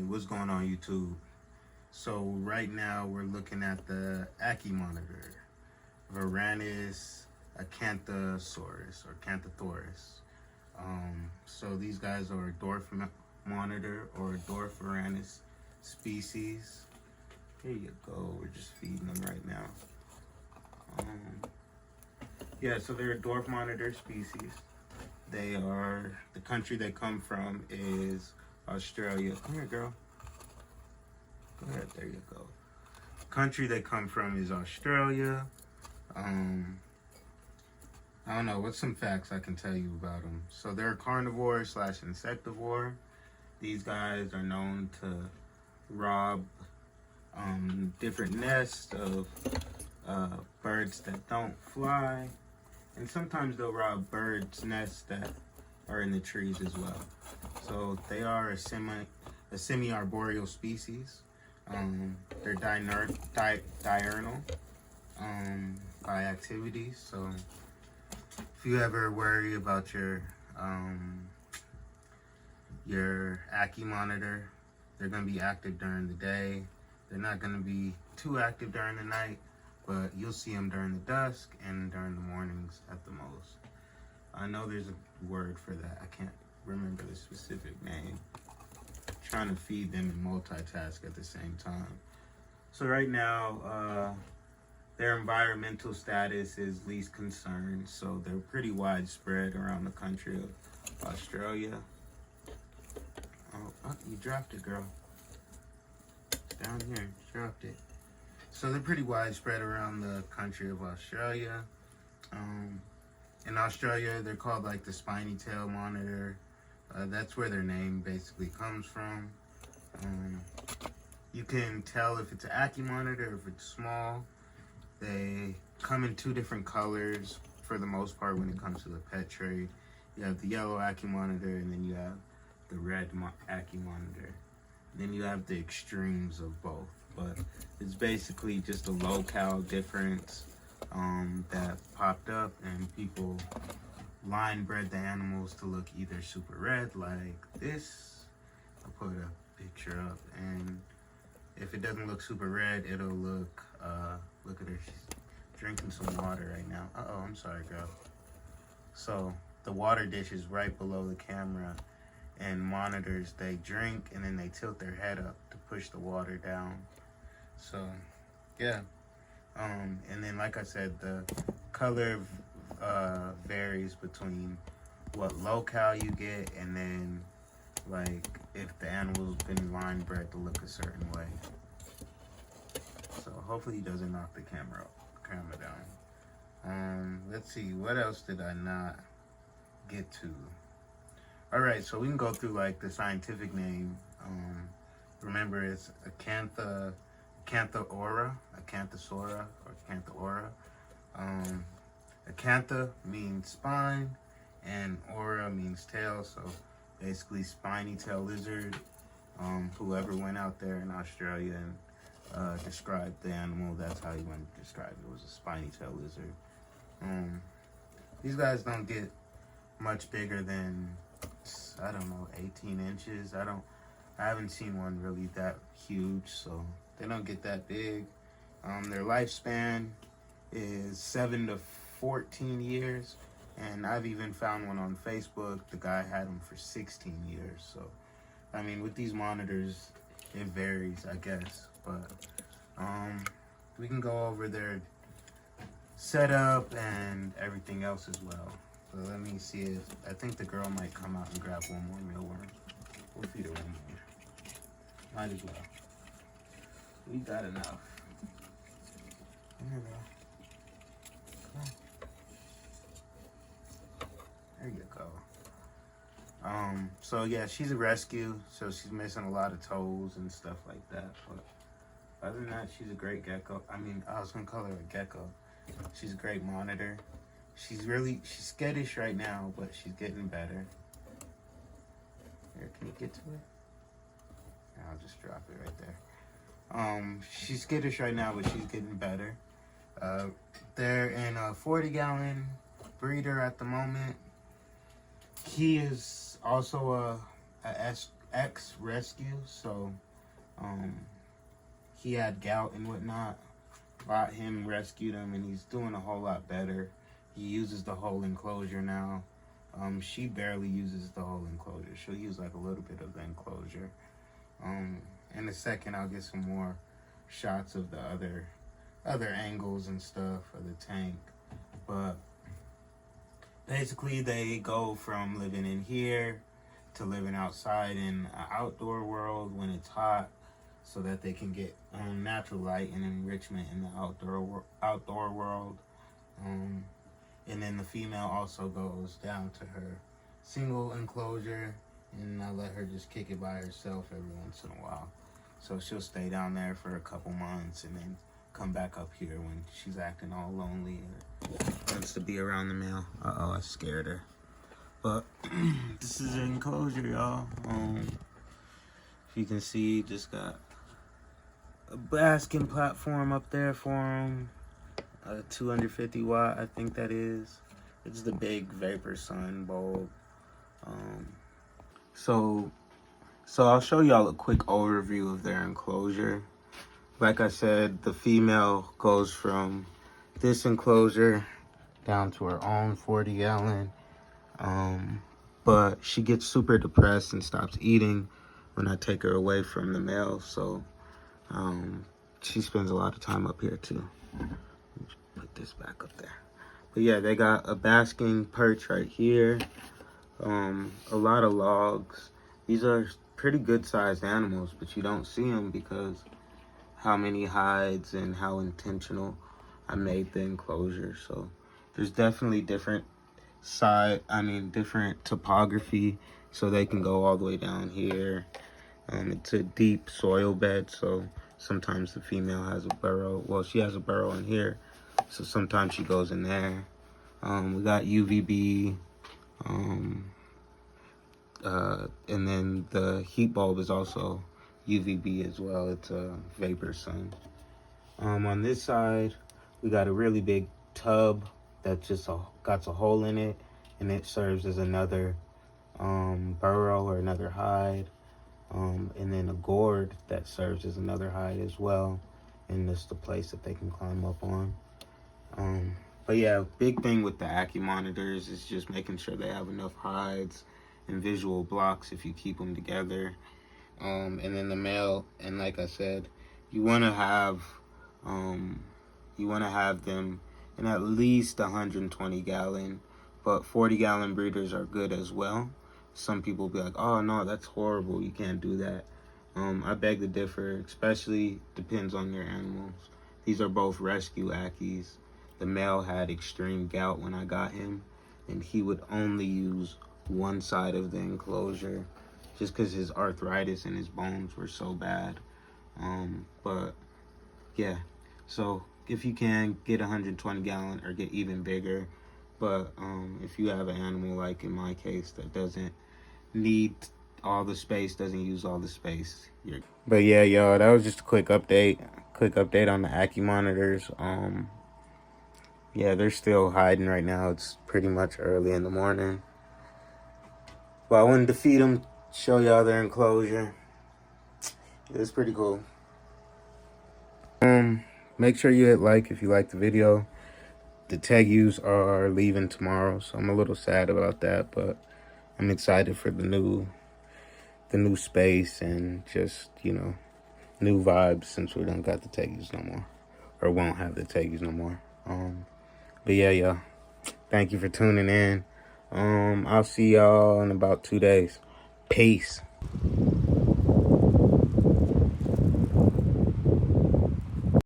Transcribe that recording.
what's going on YouTube? So right now we're looking at the Ackie monitor, Varanus acanthosaurus or Acanthosaurus. So these guys are a dwarf monitor or a dwarf Varanus species. Here you go, we're just feeding them right now. Yeah, so they're a dwarf monitor species. They are, the country they come from is Australia. Come here, girl. Go ahead, there you go. Country they come from is Australia. I don't know, what's some facts I can tell you about them? So they're carnivore / insectivore. These guys are known to rob different nests of birds that don't fly. And sometimes they'll rob birds' nests that are in the trees as well. So they are a semi-arboreal species. They're diurnal by activities. So if you ever worry about your Ackie monitor, they're going to be active during the day. They're not going to be too active during the night, but you'll see them during the dusk and during the mornings at the most. I know there's a word for that. I can't remember the specific name. I'm trying to feed them and multitask at the same time. So right now, their environmental status is least concern. So they're pretty widespread around the country of Australia. Oh, you dropped it, girl. Down here, dropped it. So they're pretty widespread around the country of Australia. In Australia, they're called like the spiny tail monitor. That's where their name basically comes from. You can tell if it's an Ackie monitor, if it's small. They come in 2 different colors for the most part when it comes to the pet trade. You have the yellow Ackie monitor, and then you have the red Ackie monitor. Then you have the extremes of both. But it's basically just a locale difference that popped up, and people line bred the animals to look either super red like this. I'll put a picture up, and if it doesn't look super red, it'll look, look at her, she's drinking some water right now. Uh-oh, I'm sorry, girl. So the water dish is right below the camera, and monitors, they drink and then they tilt their head up to push the water down. So yeah, and then like I said, the color varies between what locale you get, and then like if the animal's been line bred to look a certain way. So hopefully he doesn't knock the camera down. Let's see, what else did I not get to? All right, so we can go through like the scientific name. Remember, it's Acanthosaura, or Acanthosaura. Acantha means spine, and aura means tail. So basically, spiny tail lizard. Whoever went out there in Australia and described the animal, that's how he went to describe it. It was a spiny tail lizard. These guys don't get much bigger than, I don't know, 18 inches. I haven't seen one really that huge, so they don't get that big. Their lifespan is 7 to 14 years, and I've even found one on Facebook. The guy had them for 16 years. So, I mean, with these monitors, it varies, I guess. But we can go over their setup and everything else as well. So let me see if, I think the girl might come out and grab one more mealworm. We'll feed her one more. Might as well. We got enough. Come here, girl. Come on. There you go. So yeah, she's a rescue, so she's missing a lot of toes and stuff like that. But other than that, she's a great gecko. I mean, I was gonna call her a gecko. She's a great monitor. She's skittish right now, but she's getting better. Here, can you get to it? I'll just drop it right there. She's skittish right now, but she's getting better. They're in a 40-gallon breeder at the moment. He is also ex-rescue, so he had gout and whatnot. Bought him, rescued him, and he's doing a whole lot better. He uses the whole enclosure now. She barely uses the whole enclosure. She'll use like a little bit of the enclosure. In a second, I'll get some more shots of the other angles and stuff of the tank. But basically, they go from living in here to living outside in an outdoor world when it's hot, so that they can get natural light and enrichment in the outdoor world. And then the female also goes down to her single enclosure, and I let her just kick it by herself every once in a while. So she'll stay down there for a couple months and then come back up here when she's acting all lonely or wants to be around the male. Uh-oh, I scared her. But this is an enclosure, y'all. If you can see, just got a basking platform up there for him. 250 watt, I think that is. It's the big vapor sun bulb. So I'll show y'all a quick overview of their enclosure. Like I said, the female goes from this enclosure down to her own 40 gallon. But she gets super depressed and stops eating when I take her away from the male. So she spends a lot of time up here too. Put this back up there. But yeah, they got a basking perch right here. A lot of logs. These are pretty good sized animals, but you don't see them because how many hides and how intentional I made the enclosure. So there's definitely different different topography, so they can go all the way down here. It's a deep soil bed, so sometimes the female has a burrow. Well, she has a burrow in here, so sometimes she goes in there. We got UVB, and then the heat bulb is also UVB as well. It's a vapor sun. On this side, we got a really big tub that just got a hole in it, and it serves as another burrow or another hide. And then a gourd that serves as another hide as well, and this is the place that they can climb up on. But yeah, big thing with the Ackie monitors is just making sure they have enough hides and visual blocks if you keep them together. And then the male, and like I said, you want to have them in at least 120 gallon, but 40 gallon breeders are good as well. Some people will be like, oh no, that's horrible, you can't do that. I beg to differ, especially depends on your animals. These are both rescue Ackies. The male had extreme gout when I got him, and he would only use one side of the enclosure just because his arthritis and his bones were so bad. But yeah, so if you can, get 120 gallon or get even bigger. But if you have an animal, like in my case, that doesn't need all the space, doesn't use all the space. But yeah, y'all, that was just a quick update on the Ackie monitors. Yeah, they're still hiding right now. It's pretty much early in the morning. But I wanted to feed them, show y'all their enclosure. It's pretty cool. Make sure you hit like if you like the video. The tegus are leaving tomorrow, so I'm a little sad about that, but I'm excited for the new space and just, you know, new vibes since we don't got the tegus no more, or won't have the tegus no more. But yeah, y'all, thank you for tuning in. I'll see y'all in about 2 days. Peace.